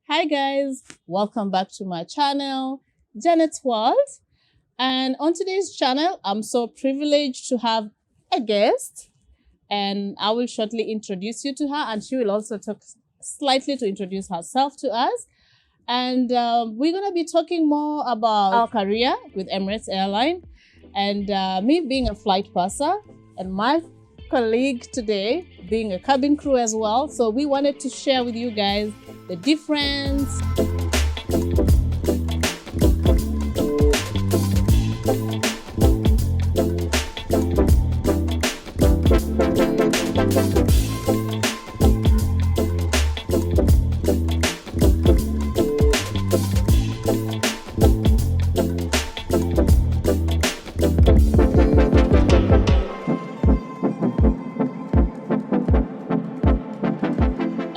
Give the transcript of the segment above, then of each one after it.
Hi guys, welcome back to my channel, Janet's World. And on today's channel, I'm so privileged to have a guest, and I will shortly introduce you to her, and she will also talk slightly to introduce herself to us. And we're gonna be talking more about our career with Emirates Airline, and me being a flight purser, and my colleague today being a cabin crew as well. So we wanted to share with you guys the difference.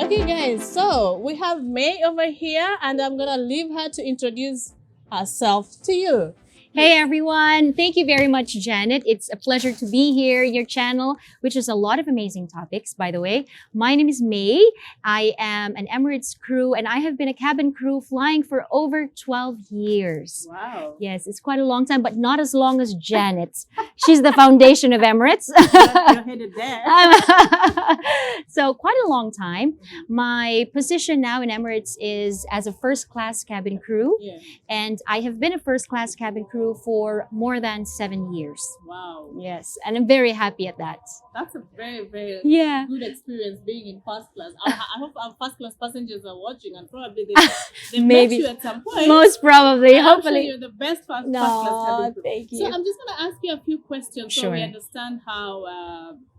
Okay guys, so we have May over here, and I'm gonna leave her to introduce herself to you. Hey everyone, thank you very much, Janet. It's a pleasure to be here, your channel, which is a lot of amazing topics, by the way. My name is May. I am an Emirates crew, and I have been a cabin crew flying for over 12 years. Wow. Yes, it's quite a long time, but not as long as Janet's. She's the foundation of Emirates. You're headed there. So quite a long time. My position now in Emirates is as a first-class cabin crew, Yeah. and I have been a first-class cabin crew for more than 7 years. Wow. Yes, and I'm very happy at that. That's a very, very Yeah. good experience being in first class. I hope our first class passengers are watching, and probably they Maybe. met you at some point. Most probably, I'm sure hopefully. you're the best first class No, cabin crew. thank So you. I'm just going to ask you a few questions so we Sure. understand how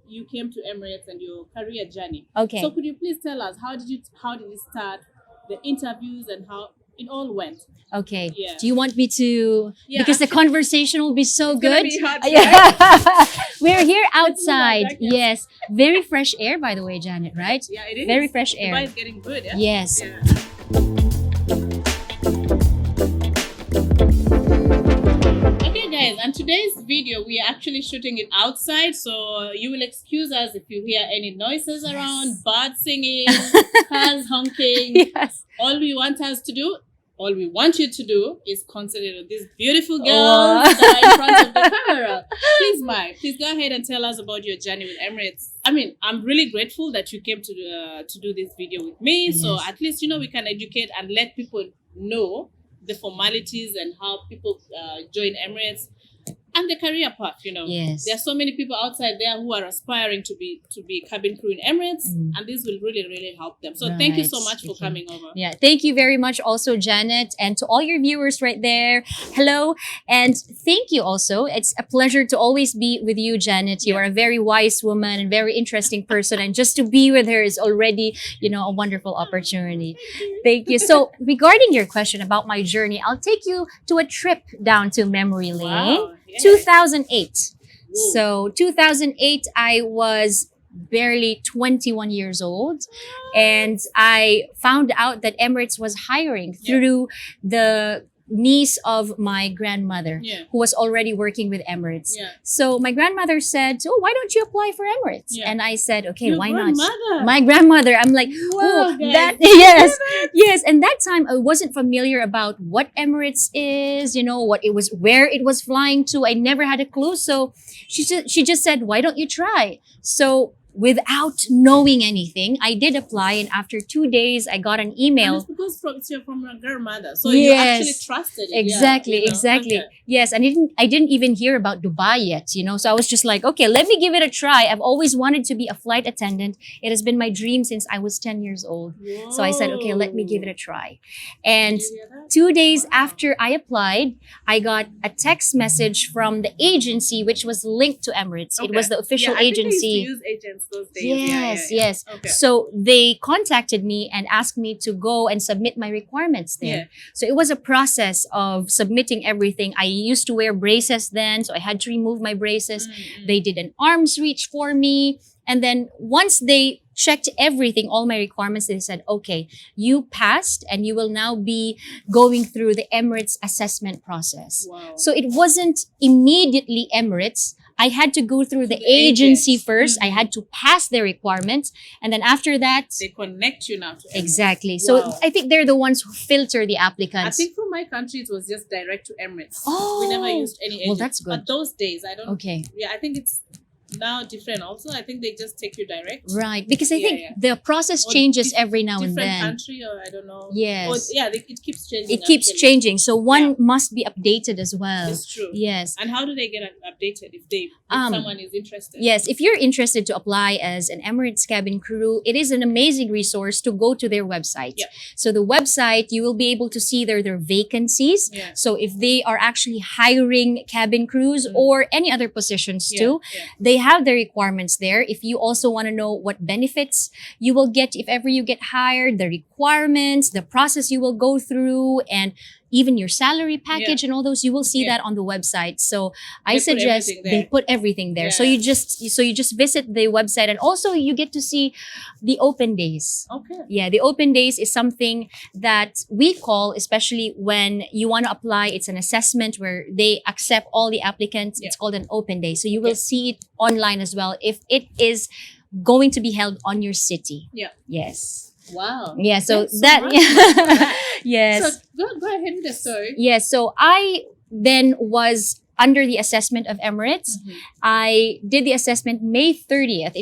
you came to Emirates and your career journey. Okay. So could you please tell us how did it start, the interviews, and how it all went? Okay. Yeah. Do you want me to? Yeah. Because the conversation will be so It's gonna good. be hard, Yeah. We're here Let's move on, outside. Jack, yes. Yes. Very fresh air, by the way, Janet, right? Yeah, it is. Very fresh Dubai air. is getting good, yeah? Yes. Yeah. Okay guys, and today's video we are actually shooting it outside, so you will excuse us if you hear any noises around, birds singing, cars honking. Yes. All we want you to do is consider these beautiful girls Wow. that are in front of the camera. Please, Mai, please go ahead and tell us about your journey with Emirates. I mean, I'm really grateful that you came to do this video with me. So Yes. at least, we can educate and let people know the formalities and how people join Emirates and the career path. Yes. There are so many people outside there who are aspiring to be cabin crew in Emirates, Mm. and this will really, really help them. So thank you so Right. much for Okay. coming over. Yeah, thank you very much also, Janet, and to all your viewers right there. Hello, and thank you also. It's a pleasure to always be with you, Janet. You Yeah. are a very wise woman and very interesting person, and just to be with her is already, a wonderful opportunity. Thank you. So, regarding your question about my journey, I'll take you to a trip down to memory lane. Wow. Yeah. 2008. Whoa. So 2008, I was barely 21 years old, and I found out that Emirates was hiring Yeah. through the niece of my grandmother, Yeah. who was already working with Emirates. Yeah. So my grandmother said, "Oh, why don't you apply for Emirates?" Yeah. And I said, "Okay, Your why not?" grandmother. My grandmother. I'm like, Wow, oh, guys. that Did you yes, hear that? yes. And that time I wasn't familiar about what Emirates is, what it was, where it was flying to. I never had a clue. So she just said, "Why don't you try?" So without knowing anything, I did apply, and after 2 days, I got an And email. it's because it's from your grandmother, so you actually Yes. trusted it. Exactly, Yeah, exactly. Okay. Yes, and I didn't even hear about Dubai yet, So I was just like, okay, let me give it a try. I've always wanted to be a flight attendant. It has been my dream since I was 10 years old. So I said, okay, let me give it a try. And Did you hear that? 2 days Wow. after I applied, I got a text message from the agency, which was linked to Emirates. It Okay. was the official Yeah, I think they agency. used to use agents those days. Yes, Yeah. yes. Okay. So they contacted me and asked me to go and submit my requirements there. So it was a process of submitting everything. I used to wear braces then, so I had to remove my braces. Mm. They did an arms reach for me. And then once they checked everything, all my requirements, they said, okay, you passed and you will now be going through the Emirates assessment process. Wow. So it wasn't immediately Emirates. I had to go through To the the agency agent. first. I Mhm. had to pass their requirements. And then after that, They connect you now to Emirates. exactly. So Wow. I think they're the ones who filter the I applicants. think for my country it was just direct to Emirates. Oh, We never used any agent. well, that's good. But those days, I don't. Okay. Yeah, I think it's now different. Also, I think they just take you direct. Right. Because I Yeah, think yeah. the process Or changes every now and Different then. country, or I don't know. Yes. Or, yeah, it keeps changing. It keeps actually. changing. So one must be updated as well. It's true. Yes. And how do they get updated if someone is interested? Yes, if you're interested to apply as an Emirates cabin crew, it is an amazing resource to go to their website. Yeah. So the website, you will be able to see their vacancies. Yeah. So if they are actually hiring cabin crews Mm. or any other positions too, Yeah. they have the requirements there. If you also want to know what benefits you will get if ever you get hired, the requirements, the process you will go through, and even your salary package and all those, you will see Yeah. that on the website. So I They put suggest everything there. they put everything there. So Yeah. you just visit the website, and also you get to see the open days. Okay. Yeah, the open days is something that we call, especially when you want to apply. It's an assessment where they accept all the applicants. Yeah. It's called an open day. So you will Yeah. see it online as well if it is going to be held on your city. Yeah. Yes. Wow. Yeah. So That's so that. much. Yes. So go ahead with the story. Yes. So I then was under the assessment of Emirates. Mhm. I did the assessment May 30th.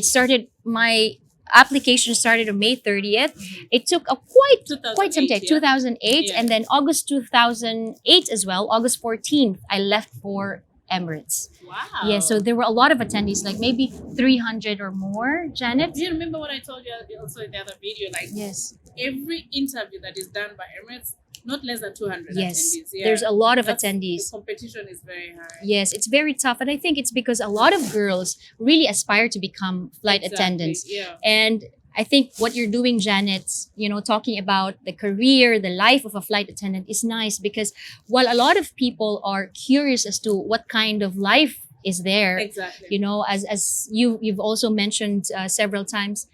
My application started on May 30th. Mhm. It took a quite some 2008, time, yeah? 2008, Yeah. and then August 2008 as well, August 14th, I left for Emirates. Wow. Yeah, so there were a lot of attendees, like maybe 300 or more, Janet. Do you remember what I told you also in the other video? Like Yes. every interview that is done by Emirates, not less than 200 Yes. attendees. Yeah. There's a lot of The attendees. competition is very high. Yes, it's very tough. And I think it's because a lot of girls really aspire to become flight Exactly, attendants. Yeah. And I think what you're doing, Janet, talking about the career, the life of a flight attendant is nice, because while a lot of people are curious as to what kind of life is there, Exactly. as you've also mentioned several times,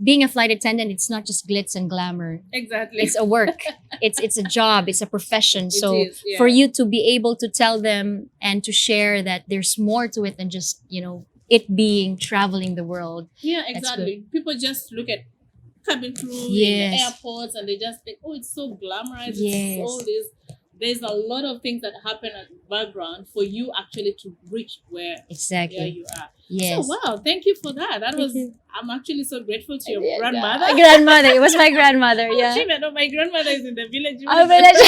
being a flight attendant, it's not just glitz and glamour. Exactly. It's a work. it's a job. It's a profession. So is, yeah. for you to be able to tell them and to share that there's more to it than just it being traveling the world. Yeah, That's exactly. People just look at cabin crew in the Yes. airports and they just think, oh, it's so glamorized. Yes. It's all this. There's a lot of things that happen at the background for you actually to reach where Exactly. you are. Yes. So wow, thank you for that. Thank you. I'm actually so grateful to your Yeah, grandmother. my grandmother. It was my grandmother. Oh, Yeah. gee, no, my grandmother is in the village. Oh, village.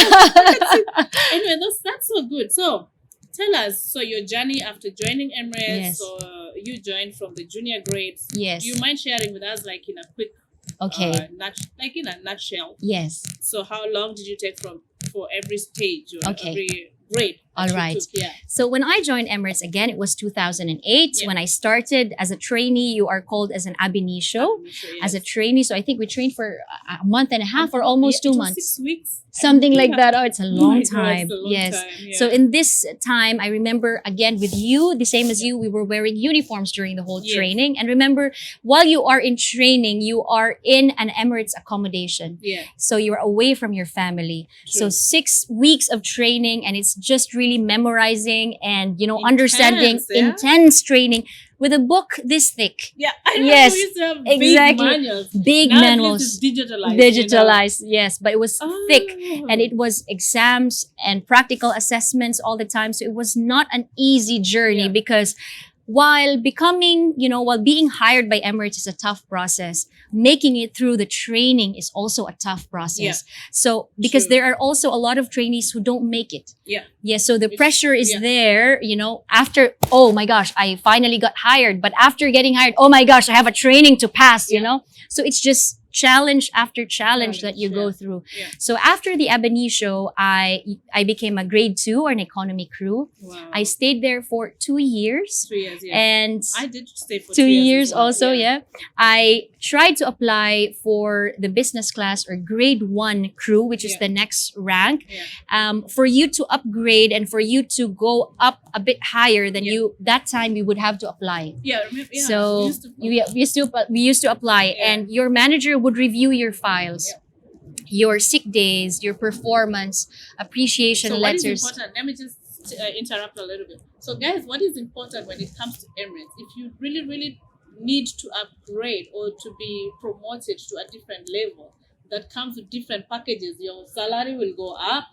Anyway, that's so good. So tell us, so your journey after joining Emirates, Yes. so you joined from the junior grades. Yes. Do you mind sharing with us, like in a quick, Okay. like in a nutshell? Yes. So how long did you take for every stage or Okay. every grade? that All you right. took? Yeah. So when I joined Emirates, again, it was 2008. Yeah. When I started as a trainee, you are called as an ab initio. As a trainee. So I think we trained for a month and a half or almost 2 months. 6 weeks. Something like that. Oh, it's a Oh long my God, time. it's a long Yes. time, yeah. So in this time, I remember again with you, the same as you, we were wearing uniforms during the whole Yes. training. And remember, while you are in training, you are in an Emirates accommodation. Yeah. So you're away from your family. So True. 6 weeks of training, and it's just really memorizing and understanding yeah? intense training with a book this thick. Yeah. I remember Yes, we used to have exactly. big manuals. Big Now at least manuals. it's digitalized. Digitalized, yes, but it was thick. Oh. And it was exams and practical assessments all the time. So it was not an easy journey Yeah. because while being hired by Emirates is a tough process, making it through the training is also a tough process. So because True. there are also a lot of trainees who don't make it. Yeah. Yeah, so the Which- pressure is yeah. there, after, oh my gosh, I finally got hired. But after getting hired, oh my gosh, I have a training to pass, So it's just challenge after challenge that you Challenge, go yeah. through. Yeah. So after the ab initio, I became a grade 2 or an economy crew. Wow. I stayed there for 2 years. 3 years, yeah. And I did stay for 2 2 years as well, also, yeah. I tried to apply for the business class or grade 1 crew, which is Yeah. the next rank. Yeah. For you to upgrade and for you to go up a bit higher than Yeah. that time you would have to apply. Yeah, remember, yeah. So we used to apply, Yeah. and your manager would review your files, your sick days, your performance, appreciation so what is letters. important? Let me just interrupt a little bit. So, guys, what is important when it comes to Emirates? If you really, really need to upgrade or to be promoted to a different level that comes with different packages, your salary will go up.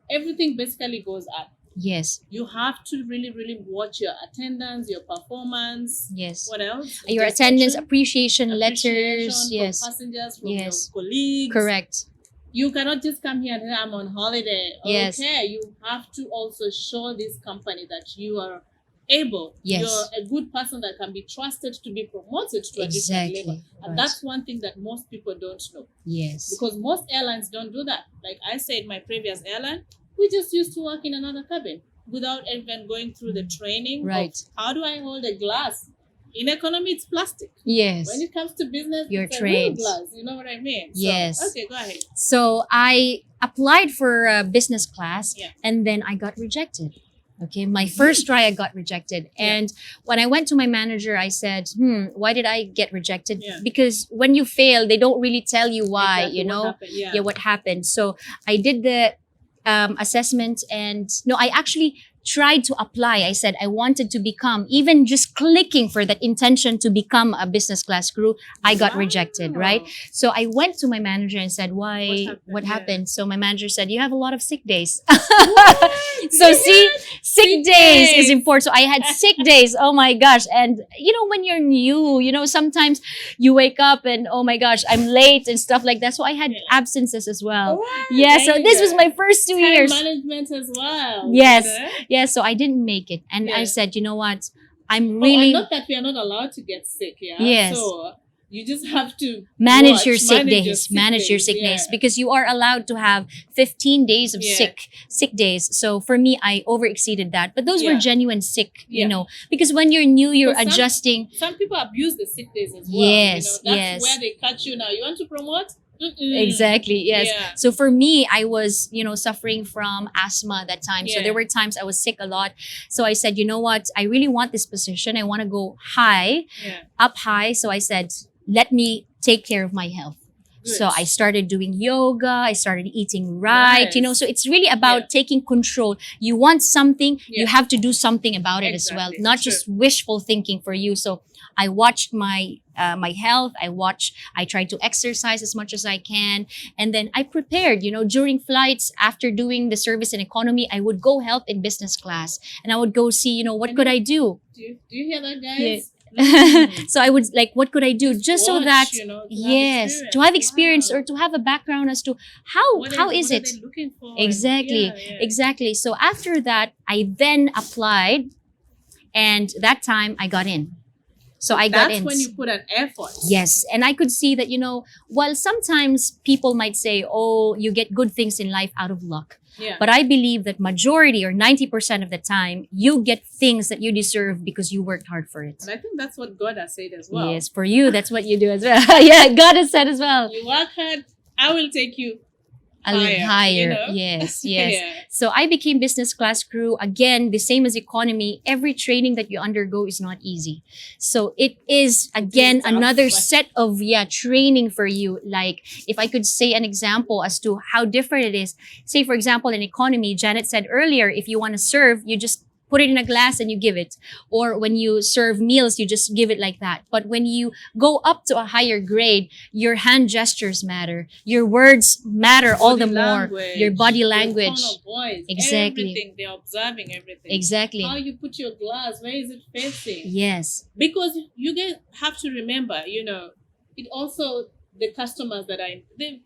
Everything basically goes up. Yes. You have to really, really watch your attendance, your performance. Yes. What else? Your attendance, appreciation letters. Yes. From passengers, from Yes. your colleagues. Correct. You cannot just come here and say, I'm on holiday. Yes. Okay, you have to also show this company that you are able. Yes. You're a good person that can be trusted to be promoted to a different level. And Right. that's one thing that most people don't know. Yes. Because most airlines don't do that. Like I said, my previous airline, we just used to work in another cabin without even going through the training. Right. Of how do I hold a glass? In economy, it's plastic. Yes. When it comes to business, You're it's trained. a real glass. You know what I mean? Yes. So, okay, go ahead. So I applied for business class, Yeah. and then I got rejected. Okay, my first try I got rejected. Yeah. And when I went to my manager, I said, why did I get rejected? Yeah. Because when you fail, they don't really tell you why, Exactly you what know? happened, yeah. What happened. So I did the assessment, and no, I actually tried to apply. I said I wanted to become, even just clicking for that intention to become a business class crew, I got rejected, right? Wow. So I went to my manager and said, why, what Yeah. happened? So my manager said, you have a lot of sick days. What? So Yeah. see, sick days is days. important. So I had sick days. Oh my gosh. And you know, when you're new, you know, sometimes you wake up and oh my gosh, I'm late and stuff like that. So I had Yeah. absences as well. What? Yeah. There So you this go. was my first 2 Time years. management as well. Yes. You know? Yeah. So I didn't make it. And I Yeah. said, you know what? I'm Oh, really and not that we are not allowed to get sick, yeah? Yes. So you just have to manage watch, your sick days. sick Manage your days, sick yeah. days, because you are allowed to have 15 days of Yeah. sick days. So for me, I over exceeded that. But those were Yeah. genuine sick, you Yeah. know, because when you're new, you're But some- adjusting. Some people abuse the sick days as well. Yes, That's yes. where they catch you now. You want to promote? Mm-mm. Exactly. Yes. Yeah. So for me, I was, you know, suffering from asthma at that time. So Yeah. there were times I was sick a lot. So I said, you know what? I really want this position. I want to go high, Yeah. up high. So I said, let me take care of my health. Good. So I started doing yoga. I started eating right, you know. Nice. So it's really about Yeah. taking control. You want something, you Yeah. have to do something about it as well, Exactly. not True. just wishful thinking for you. So I watched my health. I tried to exercise as much as I can, and then I prepared. You know, during flights, after doing the service in economy, I would go help in business class, and I would go see, you know, what And could you- I do. Do you hear that, guys? Yeah. Mm. So I would like, what could I do just so Watch, that you know, to have yes, to have experience Wow. or to have a background as to how What is what it are they looking for? exactly. Yeah, yeah. Exactly. So after that, I then applied, and that time I got in. So I got That's in. when you put an effort. Yes. And I could see that, you know, while sometimes people might say, oh, you get good things in life out of luck. Yeah. But I believe that majority or 90% of the time, you get things that you deserve because you worked hard for it. And I think that's what God has said as well. Yes, for you, that's what you do as well. Yeah, God has said as well. You work hard, I will take you A little higher, higher. you know? Yes, yes. Yeah. So I became business class crew. Again, the same as economy. Every training that you undergo is not easy. So it is, again, tough, another but- set of, training for you. Like, if I could say an example as to how different it is. Say, for example, in economy, Janet said earlier, if you want to serve, you just put it in a glass and you give it. Or when you serve meals, you just give it like that. But when you go up to a higher grade, your hand gestures matter. Your words matter all the Body more. language, Your body your language. tone of voice, Exactly. everything. They're observing everything. Exactly. How you put your glass, where is it facing? Yes. Because you guys have to remember, you know, it also the customers that are they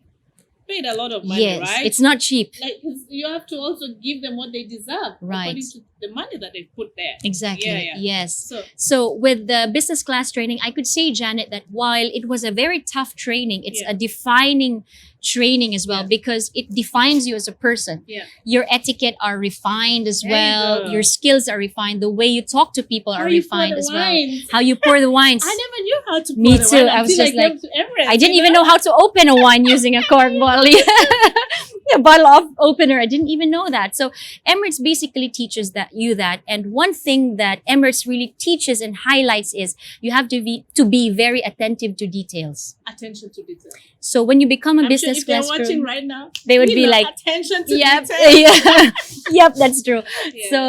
paid a lot of money, Yes. right? It's not cheap. like you have to also give them what they deserve Right. according to the money that they put there. Exactly. Yeah, yeah. Yes. So So with the business class training, I could say, Janet, that while it was a very tough training, it's Yeah. a defining training as well, Yeah. because it defines you as a person. yeah, Your etiquette are refined as There you well. go. Your skills are refined. The way you talk to people are How you pour refined the as well. wines. How you pour the wines. I never knew how to pour Me the too. wine I was until just I came like- to Emirates, I didn't you even know how to open a wine using a cork bottle. a bottle of opener. I didn't even know that. So Emirates basically teaches that. And one thing that Emirates really teaches and highlights is you have to be very attentive to details. Attention to detail. So when you become a I'm business sure if they're class watching crew, right now, they would we be know like, attention to yep, detail. yeah, yep, that's true. Yeah. So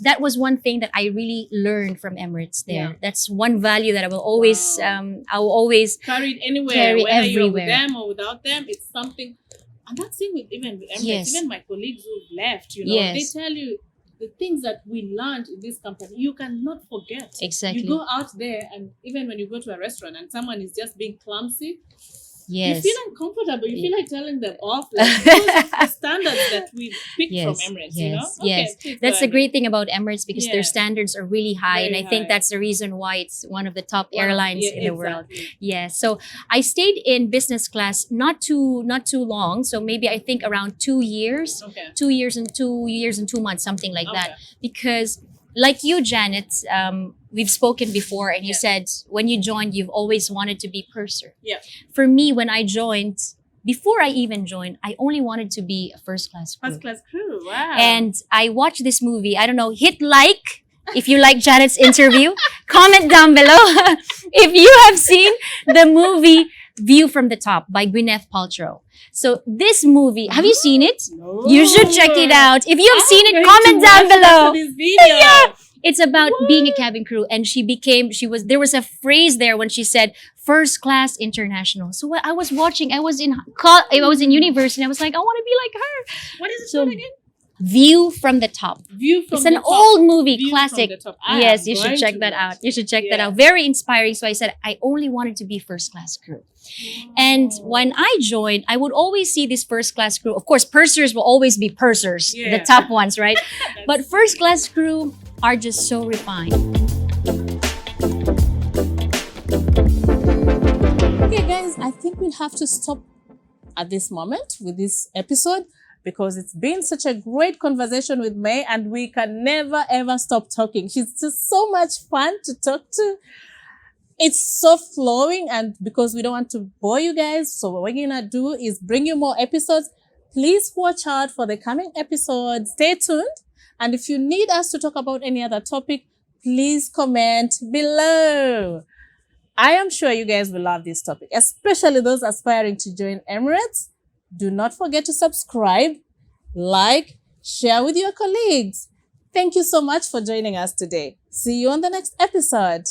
that was one thing that I really learned from Emirates there. Yeah. That's one value that I will always, I will always Carry it anywhere, carry whether you're with everywhere. them or without them. It's something. And that's thing with even with Emirates, Yes. even my colleagues who've left, Yes. they tell you the things that we learned in this company, you cannot forget. Exactly. You go out there, and even when you go to a restaurant and someone is just being clumsy, Yes. you feel uncomfortable. You feel like telling them off, like, because of the standards that we picked from Emirates. Yes, Okay, yes. please That's go the great thing about Emirates because Yeah. their standards are really high, and I Very think high. that's the reason why it's one of the top ahead. airlines Yeah, in the world. exactly. Yes. So I stayed in business class not too long. So maybe I think around 2 years, Okay. 2 years and 2 years and 2 months, something like that. Okay. Because like you, Janet, we've spoken before, and you Yeah. said when you joined, you've always wanted to be purser. Yeah. For me, when I joined, before I even joined, I only wanted to be a first class crew. First class crew. Wow. And I watched this movie. I don't know, hit like if you like Janet's interview. Comment down below if you have seen the movie View from the Top by Gwyneth Paltrow. So this movie, have you seen it? No. You should check it out. If you have seen I'm it, going comment to down watch below. after this video. Yeah. It's about being a cabin crew, and there was a phrase there when she said first class international. So when I was watching, I was in university, and I was like, I want to be like her. What is it So called again? View from the Top. View from It's the an top. old movie, View classic. From the top. I Yes, am you should going check to that watch out. You should check that Yeah. out. Very inspiring. So I said I only wanted to be first class crew. And when I joined, I would always see this first class crew. Of course, pursers will always be pursers, the Yeah. top ones, right? But first class crew are just so refined. Okay, guys, I think we'll have to stop at this moment with this episode because it's been such a great conversation with May, and we can never ever stop talking. She's just so much fun to talk to. It's so flowing, and because we don't want to bore you guys, so what we're gonna do is bring you more episodes. Please watch out for the coming episodes. Stay tuned. And if you need us to talk about any other topic, please comment below. I am sure you guys will love this topic, especially those aspiring to join Emirates. Do not forget to subscribe, like, share with your colleagues. Thank you so much for joining us today. See you on the next episode.